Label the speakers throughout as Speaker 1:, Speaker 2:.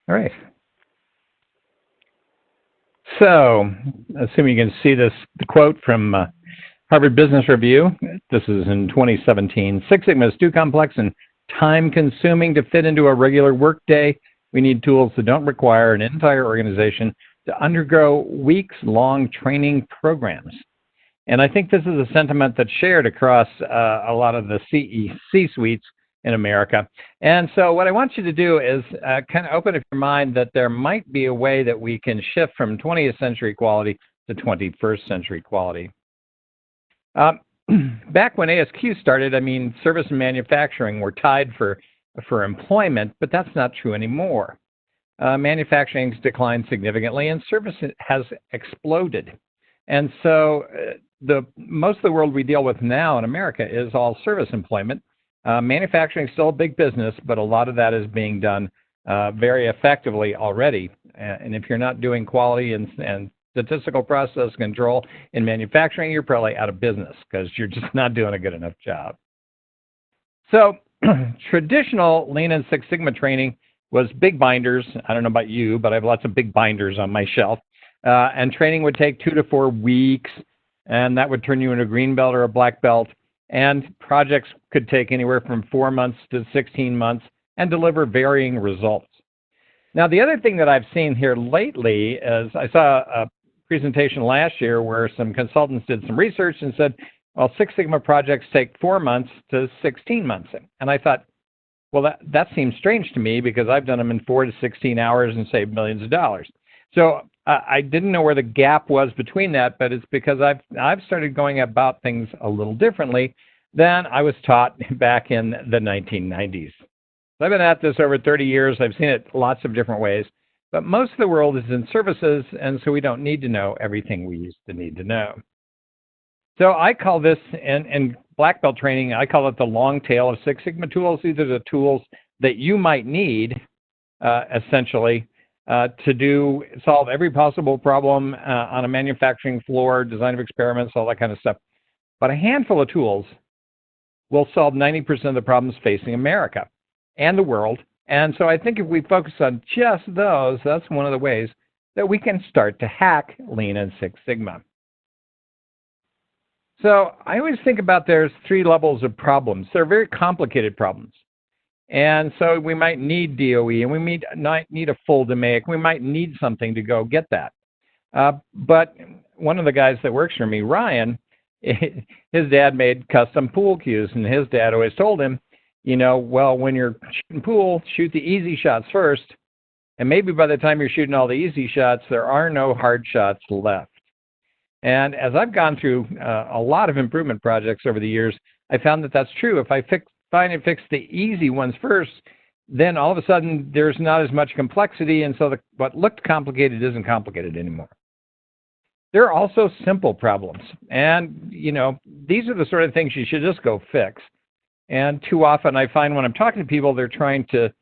Speaker 1: All right. So, assuming you can see this, the quote from Harvard Business Review, this is in 2017, Six Sigma is too complex and time-consuming to fit into a regular workday. We need tools that don't require an entire organization to undergo weeks-long training programs. And I think this is a sentiment that's shared across a lot of the C-suites in America. And so what I want you to do is kind of open up your mind that there might be a way that we can shift from 20th century quality to 21st century quality. Back when ASQ started, I mean, service and manufacturing were tied for employment, but that's not true anymore. Manufacturing's declined significantly and service has exploded. And so most of the world we deal with now in America is all service employment. Manufacturing is still a big business, but a lot of that is being done very effectively already. And if you're not doing quality and statistical process control in manufacturing, you're probably out of business because you're just not doing a good enough job. So traditional Lean and Six Sigma training was big binders. I don't know about you, but I have lots of big binders on my shelf. And training would take 2 to 4 weeks, and that would turn you into a green belt or a black belt. And projects could take anywhere from 4 months to 16 months and deliver varying results. Now, the other thing that I've seen here lately is I saw a presentation last year where some consultants did some research and said, well, Six Sigma projects take 4 months to 16 months. And I thought, well, that seems strange to me because I've done them in 4 to 16 hours and saved millions of dollars. So I didn't know where the gap was between that, but it's because I've started going about things a little differently than I was taught back in the 1990s. So I've been at this over 30 years. I've seen it lots of different ways, but most of the world is in services, and so we don't need to know everything we used to need to know. So I call this, in black belt training, I call it the long tail of Six Sigma tools. These are the tools that you might need, essentially, to solve every possible problem on a manufacturing floor, design of experiments, all that kind of stuff. But a handful of tools will solve 90% of the problems facing America and the world. And so I think if we focus on just those, that's one of the ways that we can start to hack Lean and Six Sigma. So I always think about there's 3 levels of problems. They're very complicated problems. And so we might need DOE, and we might need a full DMAIC. We might need something to go get that. But one of the guys that works for me, Ryan, his dad made custom pool cues, and his dad always told him, you know, well, when you're shooting pool, shoot the easy shots first, and maybe by the time you're shooting all the easy shots, there are no hard shots left. And as I've gone through a lot of improvement projects over the years, I found that that's true. If I find and fix the easy ones first, then all of a sudden there's not as much complexity, and so what looked complicated isn't complicated anymore. There are also simple problems, and you know, these are the sort of things you should just go fix. And too often I find when I'm talking to people, they're trying to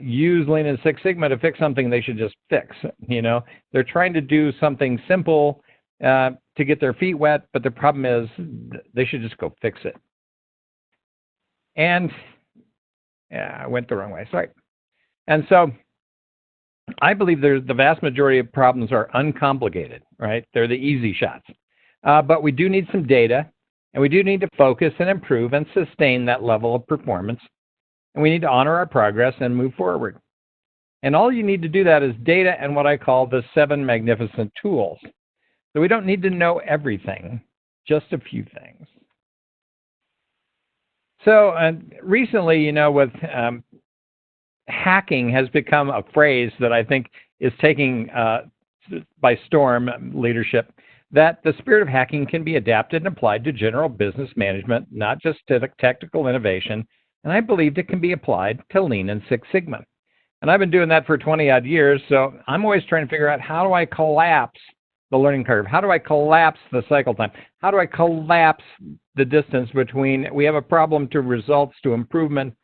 Speaker 1: use Lean and Six Sigma to fix something they should just fix. You know, they're trying to do something simple to get their feet wet, but the problem is they should just go fix it. And yeah, I went the wrong way, sorry. And so I believe the vast majority of problems are uncomplicated, right? They're the easy shots. But we do need some data, and we do need to focus and improve and sustain that level of performance. And we need to honor our progress and move forward. And all you need to do that is data and what I call the 7 magnificent tools. So we don't need to know everything, just a few things. So recently, you know, with hacking has become a phrase that I think is taking by storm leadership, that the spirit of hacking can be adapted and applied to general business management, not just to the technical innovation. And I believe it can be applied to Lean and Six Sigma. And I've been doing that for 20 odd years. So I'm always trying to figure out, how do I collapse the learning curve? How do I collapse the cycle time? How do I collapse the distance between we have a problem to results to improvement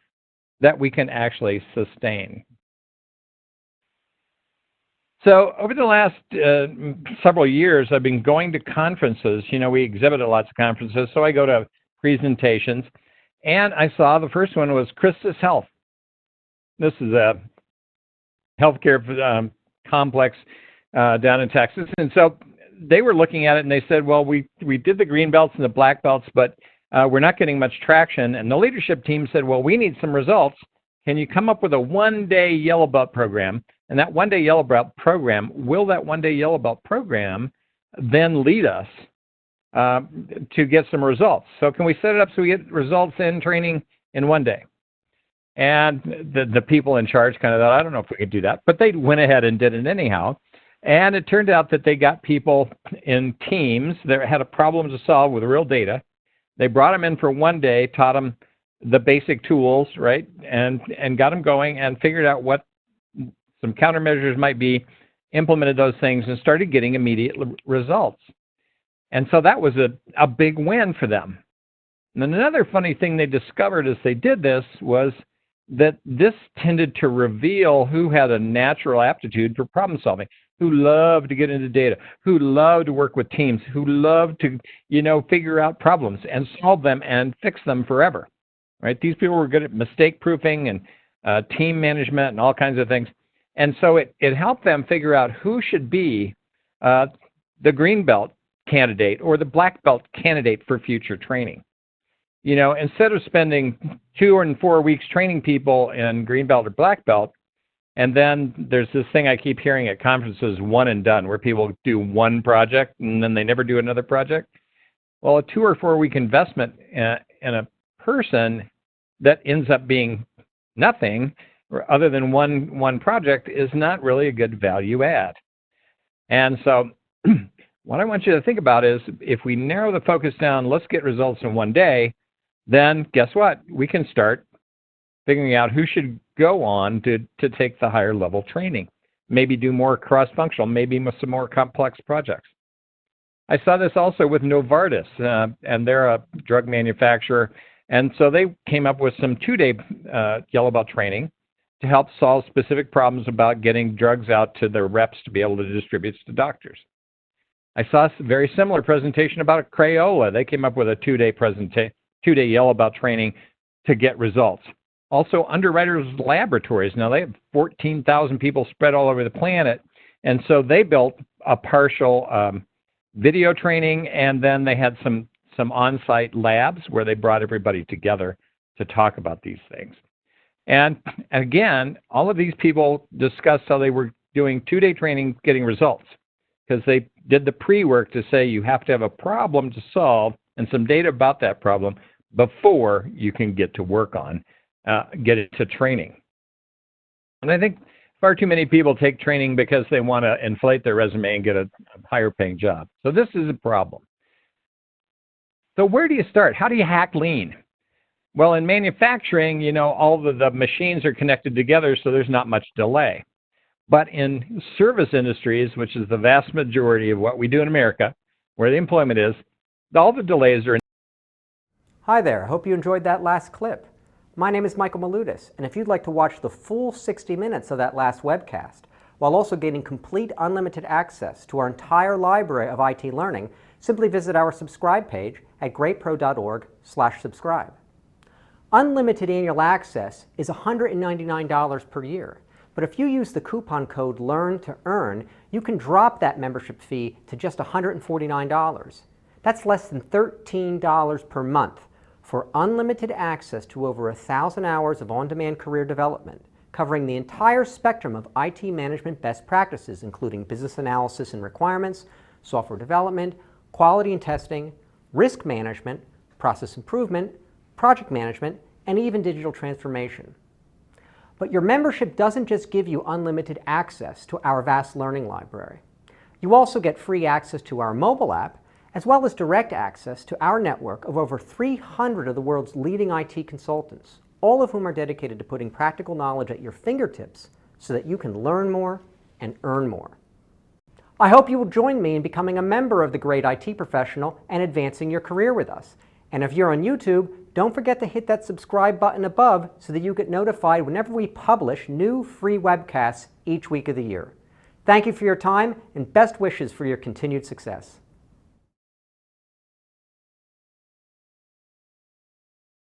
Speaker 1: that we can actually sustain? So over the last several years, I've been going to conferences. You know, we exhibit at lots of conferences, so I go to presentations. And I saw the first one was Christus Health. This is a healthcare complex down in Texas. And so they were looking at it and they said, well, we did the green belts and the black belts, but we're not getting much traction. And the leadership team said, well, we need some results. Can you come up with a one-day yellow belt program? And that one-day yellow belt program, will that one-day yellow belt program then lead us to get some results? So can we set it up so we get results in training in one day? And the people in charge kind of thought, I don't know if we could do that. But they went ahead and did it anyhow. And it turned out that they got people in teams that had a problem to solve with real data. They brought them in for one day, taught them the basic tools, right, and got them going and figured out what some countermeasures might be, implemented those things, and started getting immediate results. And so that was a big win for them. And then another funny thing they discovered as they did this was that this tended to reveal who had a natural aptitude for problem solving, who loved to get into data, who loved to work with teams, who loved to, figure out problems and solve them and fix them forever, right? These people were good at mistake proofing and team management and all kinds of things. And so it helped them figure out who should be the green belt candidate or the black belt candidate for future training. Instead of spending 2 and 4 weeks training people in green belt or black belt, and then there's this thing I keep hearing at conferences, one and done, where people do one project and then they never do another project. Well, a 2 or 4 week investment in a person that ends up being nothing other than one project is not really a good value add. And so what I want you to think about is if we narrow the focus down, let's get results in one day, then guess what? We can start figuring out who should go on to take the higher level training, maybe do more cross-functional, maybe some more complex projects. I saw this also with Novartis, and they're a drug manufacturer, and so they came up with some 2-day yellow belt training to help solve specific problems about getting drugs out to their reps to be able to distribute to doctors. I saw a very similar presentation about Crayola. They came up with a 2-day yellow belt training to get results. Also, Underwriters Laboratories. Now, they have 14,000 people spread all over the planet, and so they built a partial video training, and then they had some on-site labs where they brought everybody together to talk about these things. And again, all of these people discussed how they were doing 2-day training getting results because they did the pre-work to say you have to have a problem to solve and some data about that problem before you can get to work on, get it to training. And I think far too many people take training because they want to inflate their resume and get a higher paying job. So this is a problem. So where do you start? How do you hack lean? Well, in manufacturing, all the machines are connected together, so there's not much delay. But in service industries, which is the vast majority of what we do in America, where the employment is, all the delays are in.
Speaker 2: Hi there, I hope you enjoyed that last clip. My name is Michael Maludis, and if you'd like to watch the full 60 minutes of that last webcast, while also getting complete unlimited access to our entire library of IT learning, simply visit our subscribe page at greatpro.org/subscribe. Unlimited annual access is $199 per year, but if you use the coupon code LEARN2EARN, you can drop that membership fee to just $149. That's less than $13 per month for unlimited access to over 1,000 hours of on-demand career development, covering the entire spectrum of IT management best practices, including business analysis and requirements, software development, quality and testing, risk management, process improvement, project management, and even digital transformation. But your membership doesn't just give you unlimited access to our vast learning library. You also get free access to our mobile app, as well as direct access to our network of over 300 of the world's leading IT consultants, all of whom are dedicated to putting practical knowledge at your fingertips so that you can learn more and earn more. I hope you will join me in becoming a member of the Great IT Professional and advancing your career with us. And if you're on YouTube, don't forget to hit that subscribe button above so that you get notified whenever we publish new free webcasts each week of the year. Thank you for your time and best wishes for your continued success.